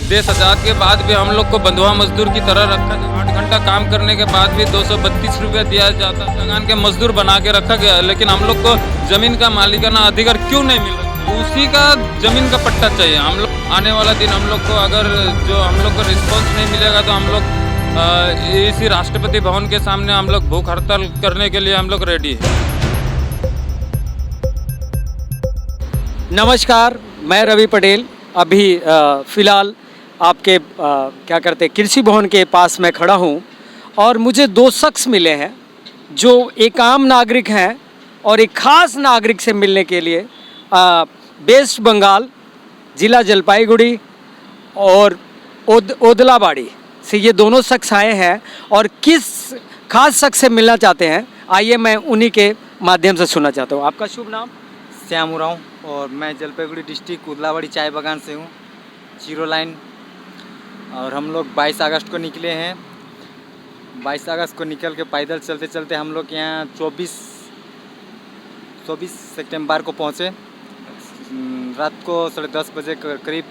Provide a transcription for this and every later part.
देश आज़ाद के बाद भी हम लोग को बंधुआ मजदूर की तरह रखा गया। 8 घंटा काम करने के बाद भी 232 रुपया दिया जाता है। लगान के मजदूर बना के रखा गया, लेकिन हम लोग को जमीन का मालिकाना अधिकार क्यों नहीं मिल रहा? उसी का जमीन का पट्टा चाहिए हम लोग। आने वाला दिन हम लोग को अगर जो हम लोग को रिस्पॉन्स नहीं मिलेगा तो हम लोग इसी राष्ट्रपति भवन के सामने हम लोग भूख हड़ताल करने के लिए हम लोग रेडी है। नमस्कार, मैं रवि पटेल। अभी फ़िलहाल आपके क्या करते कृषि भवन के पास मैं खड़ा हूँ और मुझे दो शख्स मिले हैं जो एक आम नागरिक हैं और एक ख़ास नागरिक से मिलने के लिए वेस्ट बंगाल ज़िला जलपाईगुड़ी और ओदलाबाड़ी से ये दोनों शख्स आए हैं और किस खास शख्स से मिलना चाहते हैं, आइए मैं उन्हीं के माध्यम से सुनना चाहता हूँ। आपका शुभ नाम? श्याम उरांव और मैं जलपाईगुड़ी डिस्ट्रिक्ट उदलाबाड़ी चाय बागान से हूँ, जीरो लाइन। और हम लोग 22 अगस्त को निकले हैं। 22 अगस्त को निकल के पैदल चलते चलते हम लोग यहाँ 24 सितंबर को पहुँचे। रात को 10:30 बजे करीब।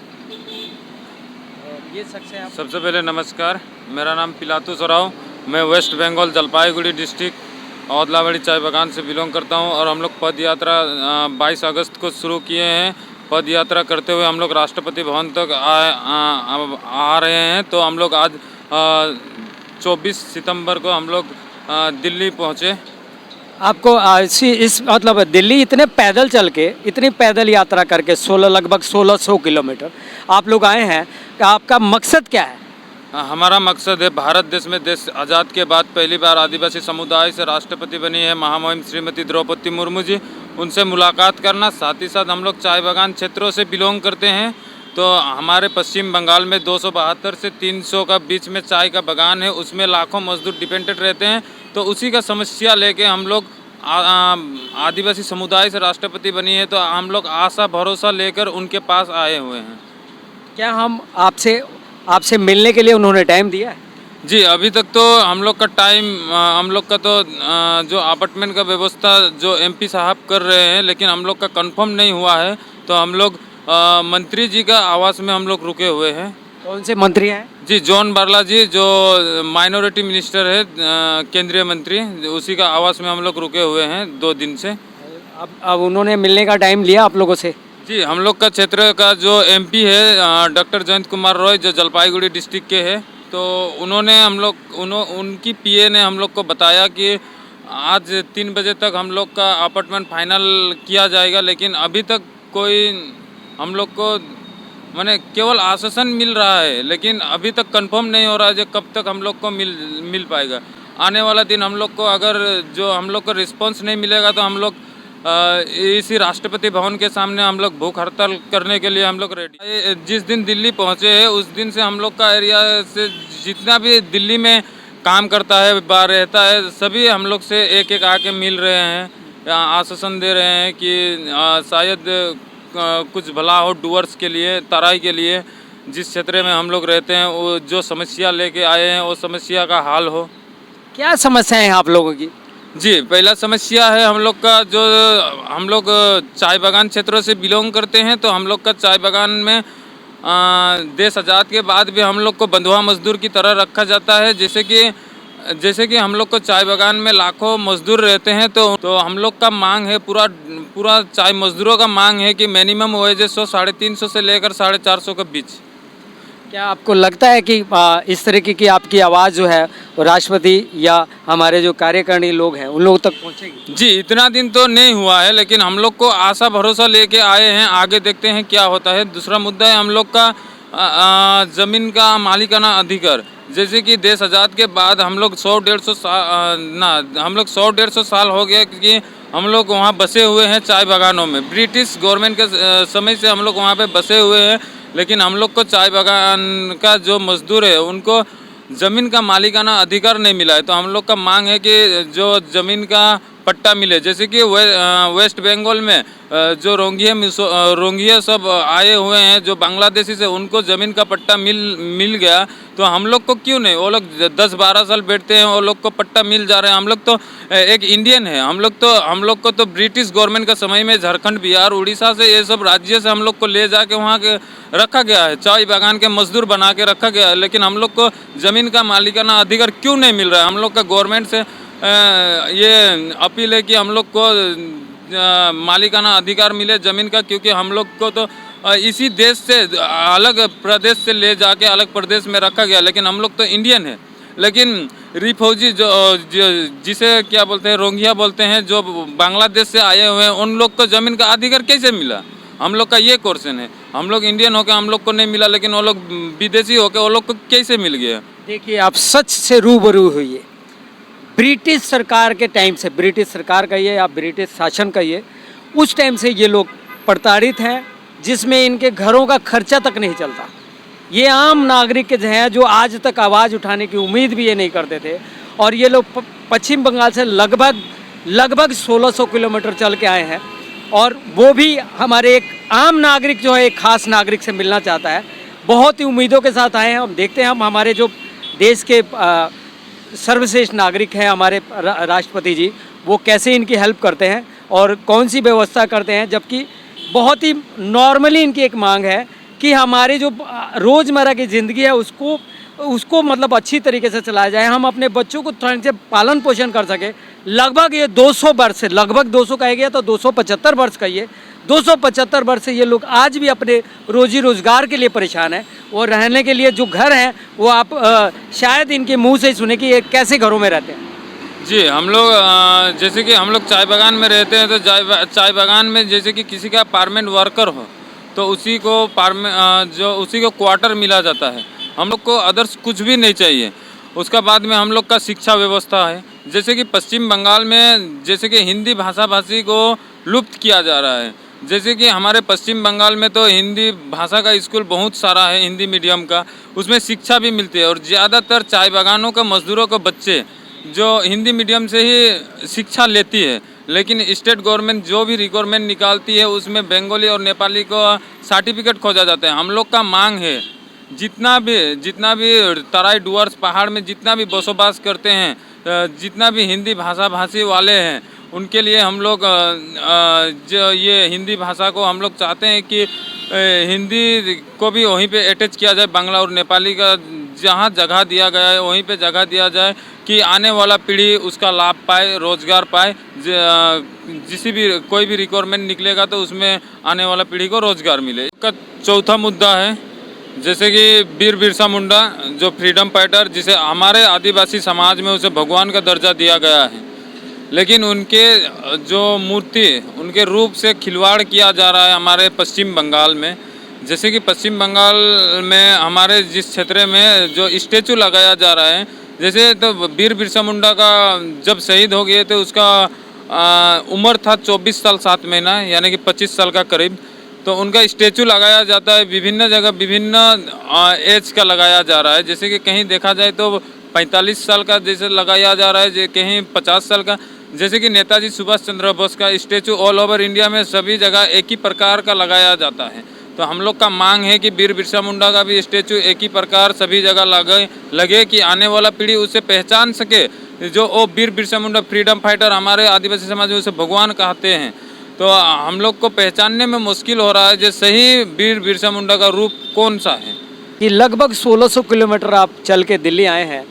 ये शख्स हैं आप? सबसे पहले नमस्कार, मेरा नाम पिलातुस उरांव, मैं वेस्ट बंगाल जलपाईगुड़ी डिस्ट्रिक्ट ओदलाबाड़ी चाय बागान से बिलोंग करता हूं। और हम लोग पद यात्रा 22 अगस्त को शुरू किए हैं। पद यात्रा करते हुए हम लोग राष्ट्रपति भवन तक आ रहे हैं। तो हम लोग आज 24 सितंबर को हम लोग दिल्ली पहुंचे। आपको इस मतलब दिल्ली इतने पैदल चल के, इतनी पैदल यात्रा करके लगभग 1600 किलोमीटर आप लोग आए हैं, आपका मकसद क्या है? हमारा मकसद है, भारत देश में देश आज़ाद के बाद पहली बार आदिवासी समुदाय से राष्ट्रपति बनी है महामहिम श्रीमती द्रौपदी मुर्मू जी, उनसे मुलाकात करना। साथ ही साथ हम लोग चाय बागान क्षेत्रों से बिलोंग करते हैं। तो हमारे पश्चिम बंगाल में 272 से 300 का बीच में चाय का बागान है, उसमें लाखों मजदूर डिपेंडेंट रहते हैं। तो उसी का समस्या लेके हम लोग आदिवासी समुदाय से राष्ट्रपति बनी है, तो हम लोग आशा भरोसा लेकर उनके पास आए हुए हैं। क्या हम आपसे मिलने के लिए उन्होंने टाइम दिया है? जी, अभी तक तो हम लोग का टाइम, हम लोग का तो जो अपार्टमेंट का व्यवस्था जो एमपी साहब कर रहे हैं, लेकिन हम लोग का कंफर्म नहीं हुआ है। तो हम लोग मंत्री जी का आवास में हम लोग रुके हुए हैं। कौन से मंत्री हैं? जी, जॉन बार्ला जी, जो माइनॉरिटी मिनिस्टर है, केंद्रीय मंत्री, उसी का आवास में हम लोग रुके हुए हैं 2 दिन से। अब उन्होंने मिलने का टाइम लिया आप लोगों से? जी, हम लोग का क्षेत्र का जो एमपी है डॉक्टर जयंत कुमार रॉय, जो जलपाईगुड़ी डिस्ट्रिक्ट के है, तो उन्होंने उनकी पीए ने हम लोग को बताया कि आज 3 बजे तक हम लोग का अपार्टमेंट फाइनल किया जाएगा। लेकिन अभी तक कोई हम लोग को माने केवल आश्वासन मिल रहा है, लेकिन अभी तक कंफर्म नहीं हो रहा है कब तक हम लोग को मिल पाएगा। आने वाला दिन हम लोग को अगर जो हम लोग को रिस्पॉन्स नहीं मिलेगा तो हम लोग इसी राष्ट्रपति भवन के सामने हम लोग भूख हड़ताल करने के लिए हम लोग रेडी। जिस दिन दिल्ली पहुंचे हैं उस दिन से हम लोग का एरिया से जितना भी दिल्ली में काम करता है, रहता है, सभी हम लोग से एक एक आके मिल रहे हैं, आश्वासन दे रहे हैं कि शायद कुछ भला हो डूअर्स के लिए, तराई के लिए। जिस क्षेत्र में हम लोग रहते हैं वो जो समस्या लेके आए हैं वो समस्या का हाल हो। क्या समस्याएं हैं आप लोगों की? जी, पहला समस्या है हम लोग का, जो हम लोग चाय बागान क्षेत्रों से बिलोंग करते हैं, तो हम लोग का चाय बागान में देश आज़ाद के बाद भी हम लोग को बंधुआ मजदूर की तरह रखा जाता है। जैसे कि हम लोग को चाय बागान में लाखों मजदूर रहते हैं। तो हम लोग का मांग है, पूरा चाय मजदूरों का मांग है कि मिनिमम वेजेस 350 से लेकर 450 के बीच। क्या आपको लगता है कि इस तरीके की आपकी आवाज़ जो है वो राष्ट्रपति या हमारे जो कार्यकारिणी लोग हैं उन लोगों तक पहुंचेगी? जी, इतना दिन तो नहीं हुआ है, लेकिन हम लोग को आशा भरोसा लेके आए हैं, आगे देखते हैं क्या होता है। दूसरा मुद्दा है हम लोग का ज़मीन का मालिकाना अधिकार। जैसे कि देश आज़ाद के बाद हम लोग 100-150 साल हो गया क्योंकि हम लोग वहाँ बसे हुए हैं चाय बागानों में। ब्रिटिश गवर्नमेंट के समय से हम लोग वहाँ पे बसे हुए हैं, लेकिन हम लोग को चाय बागान का जो मजदूर है उनको ज़मीन का मालिकाना अधिकार नहीं मिला है। तो हम लोग का मांग है कि जो ज़मीन का पट्टा मिले। जैसे कि वेस्ट बंगाल में जो रोंगिया सब आए हुए हैं जो बांग्लादेशी से, उनको ज़मीन का पट्टा मिल गया, तो हम लोग को क्यों नहीं? वो लोग 10-12 साल बैठते हैं, वो लोग को पट्टा मिल जा रहे हैं। हम लोग तो एक इंडियन है, हम लोग को तो ब्रिटिश गवर्नमेंट का समय में झारखंड, बिहार, उड़ीसा से, ये सब राज्य से हम लोग को ले जाके वहाँ के रखा गया है, चाय बागान के मजदूर बना के रखा गया है। लेकिन हम लोग को ज़मीन का मालिकाना अधिकार क्यों नहीं मिल रहा है? हम लोग का गवर्नमेंट से ये अपील है कि हम लोग को मालिकाना अधिकार मिले ज़मीन का, क्योंकि हम लोग को तो इसी देश से, अलग प्रदेश से ले जाके अलग प्रदेश में रखा गया। लेकिन हम लोग तो इंडियन है, लेकिन रिफौजी जिसे क्या बोलते हैं, रोंगिया बोलते हैं, जो बांग्लादेश से आए हुए हैं, उन लोग को ज़मीन का अधिकार कैसे मिला? हम लोग का ये क्वेश्चन है। हम लोग इंडियन होकर हम लोग को नहीं मिला, लेकिन वो लोग विदेशी होकर वो लोग को कैसे मिल गया? देखिए, आप सच से रूबरू हुई। ब्रिटिश सरकार के टाइम से, ब्रिटिश सरकार कहिए या ब्रिटिश शासन कहिए, उस टाइम से ये लोग प्रताड़ित हैं, जिसमें इनके घरों का खर्चा तक नहीं चलता। ये आम नागरिक के हैं जो आज तक आवाज़ उठाने की उम्मीद भी ये नहीं करते थे, और ये लोग पश्चिम बंगाल से लगभग 1600 किलोमीटर चल के आए हैं, और वो भी हमारे एक आम नागरिक जो है, एक खास नागरिक से मिलना चाहता है। बहुत ही उम्मीदों के साथ आए हैं। हम देखते हैं, हम हमारे जो देश के सर्वश्रेष्ठ नागरिक हैं, हमारे राष्ट्रपति जी, वो कैसे इनकी हेल्प करते हैं और कौन सी व्यवस्था करते हैं। जबकि बहुत ही नॉर्मली इनकी एक मांग है कि हमारी जो रोज़मर्रा की ज़िंदगी है उसको मतलब अच्छी तरीके से चलाया जाए, हम अपने बच्चों को थोड़ा से पालन पोषण कर सके। लगभग ये 200 वर्ष से, लगभग 200 कहा गया तो 275 वर्ष कहिए, 275 वर्ष से ये लोग आज भी अपने रोजी रोज़गार के लिए परेशान हैं, और रहने के लिए जो घर हैं वो आप शायद इनके मुंह से ही सुने कि ये कैसे घरों में रहते हैं। जी, हम लोग जैसे कि हम लोग चाय बागान में रहते हैं, तो चाय बागान में जैसे कि किसी का अपार्टमेंट वर्कर हो तो उसी को क्वार्टर मिला जाता है। हम लोग को अदर्स कुछ भी नहीं चाहिए। उसका बाद में हम लोग का शिक्षा व्यवस्था है, जैसे कि पश्चिम बंगाल में जैसे कि हिंदी भाषी को लुप्त किया जा रहा है। जैसे कि हमारे पश्चिम बंगाल में तो हिंदी भाषा का स्कूल बहुत सारा है, हिंदी मीडियम का, उसमें शिक्षा भी मिलती है, और ज़्यादातर चाय बागानों के मजदूरों के बच्चे जो हिंदी मीडियम से ही शिक्षा लेती है। लेकिन स्टेट गवर्नमेंट जो भी रिक्वायरमेंट निकालती है उसमें बंगाली और नेपाली को सर्टिफिकेट खोजा जाता है। हम लोग का मांग है, जितना भी तराई डुवर्स पहाड़ में जितना भी बसोबास करते हैं, जितना भी हिंदी भाषी वाले हैं, उनके लिए हम लोग जो ये हिंदी भाषा को हम लोग चाहते हैं कि हिंदी को भी वहीं पे अटैच किया जाए, बांग्ला और नेपाली का जहाँ जगह दिया गया है वहीं पे जगह दिया जाए, कि आने वाला पीढ़ी उसका लाभ पाए, रोजगार पाए। कोई भी रिक्वायरमेंट निकलेगा तो उसमें आने वाला पीढ़ी को रोजगार मिले। इसका चौथा मुद्दा है, जैसे कि वीर बिरसा मुंडा जो फ्रीडम फाइटर, जिसे हमारे आदिवासी समाज में उसे भगवान का दर्जा दिया गया है, लेकिन उनके जो मूर्ति, उनके रूप से खिलवाड़ किया जा रहा है हमारे पश्चिम बंगाल में। जैसे कि पश्चिम बंगाल में हमारे जिस क्षेत्र में जो स्टेचू लगाया जा रहा है, जैसे तो वीर बिरसा मुंडा का जब शहीद हो गए थे उसका उम्र था 24 साल 7 महीना, यानी कि 25 साल का करीब। तो उनका स्टेचू लगाया जाता है विभिन्न जगह, विभिन्न एज का लगाया जा रहा है। जैसे कि कहीं देखा जाए तो 45 साल का जैसे लगाया जा रहा है, कहीं 50 साल का। जैसे कि नेताजी सुभाष चंद्र बोस का स्टेचू ऑल ओवर इंडिया में सभी जगह एक ही प्रकार का लगाया जाता है। तो हम लोग का मांग है कि वीर बिरसा मुंडा का भी स्टेचू एक ही प्रकार सभी जगह लगे कि आने वाला पीढ़ी उसे पहचान सके। जो वो वीर बिरसा मुंडा फ्रीडम फाइटर, हमारे आदिवासी समाज में उसे भगवान कहते हैं, तो हम लोग को पहचानने में मुश्किल हो रहा है जो सही वीर बिरसा मुंडा का रूप कौन सा है। कि लगभग 1600 किलोमीटर आप चल के दिल्ली आए हैं,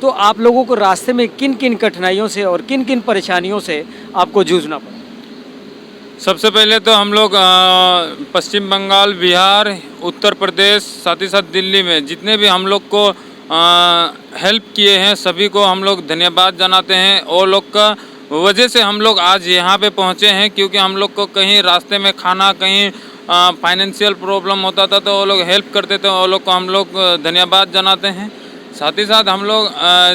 तो आप लोगों को रास्ते में किन किन कठिनाइयों से और किन किन परेशानियों से आपको जूझना पड़ा? सबसे पहले तो हम लोग पश्चिम बंगाल, बिहार, उत्तर प्रदेश, साथ ही साथ दिल्ली में जितने भी हम लोग को हेल्प किए हैं सभी को हम लोग धन्यवाद जनाते हैं। और लोग का वजह से हम लोग आज यहाँ पे पहुँचे हैं, क्योंकि हम लोग को कहीं रास्ते में खाना, कहीं फाइनेंशियल प्रॉब्लम होता था तो वो लोग हेल्प करते थे, वो लोग को हम लोग धन्यवाद जनाते हैं। साथ ही साथ हम लोग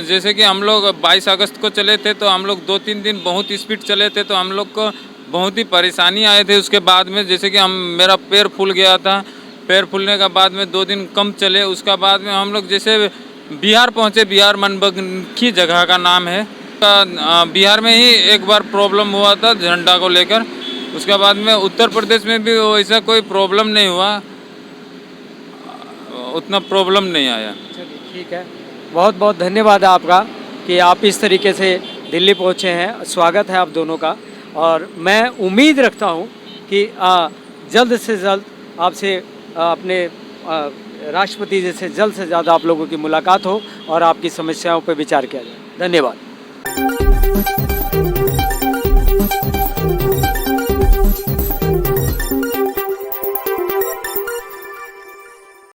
जैसे कि हम लोग 22 अगस्त को चले थे, तो हम लोग 2-3 दिन बहुत स्पीड चले थे, तो हम लोग को बहुत ही परेशानी आए थे। उसके बाद में जैसे कि मेरा पैर फूल गया था, पैर फूलने का बाद में 2 दिन कम चले। उसका बाद में हम लोग जैसे बिहार पहुँचे, बिहार मनबंखी जगह का नाम है, का बिहार में ही एक बार प्रॉब्लम हुआ था झंडा को लेकर, उसके बाद में उत्तर प्रदेश में भी वैसा कोई प्रॉब्लम नहीं हुआ, उतना प्रॉब्लम नहीं आया। चलिए ठीक है, बहुत बहुत धन्यवाद आपका कि आप इस तरीके से दिल्ली पहुँचे हैं। स्वागत है आप दोनों का, और मैं उम्मीद रखता हूँ कि जल्द से जल्द आपसे अपने राष्ट्रपति जी से जल्द से ज़्यादा आप लोगों की मुलाकात हो और आपकी समस्याओं पर विचार किया जाए। धन्यवाद।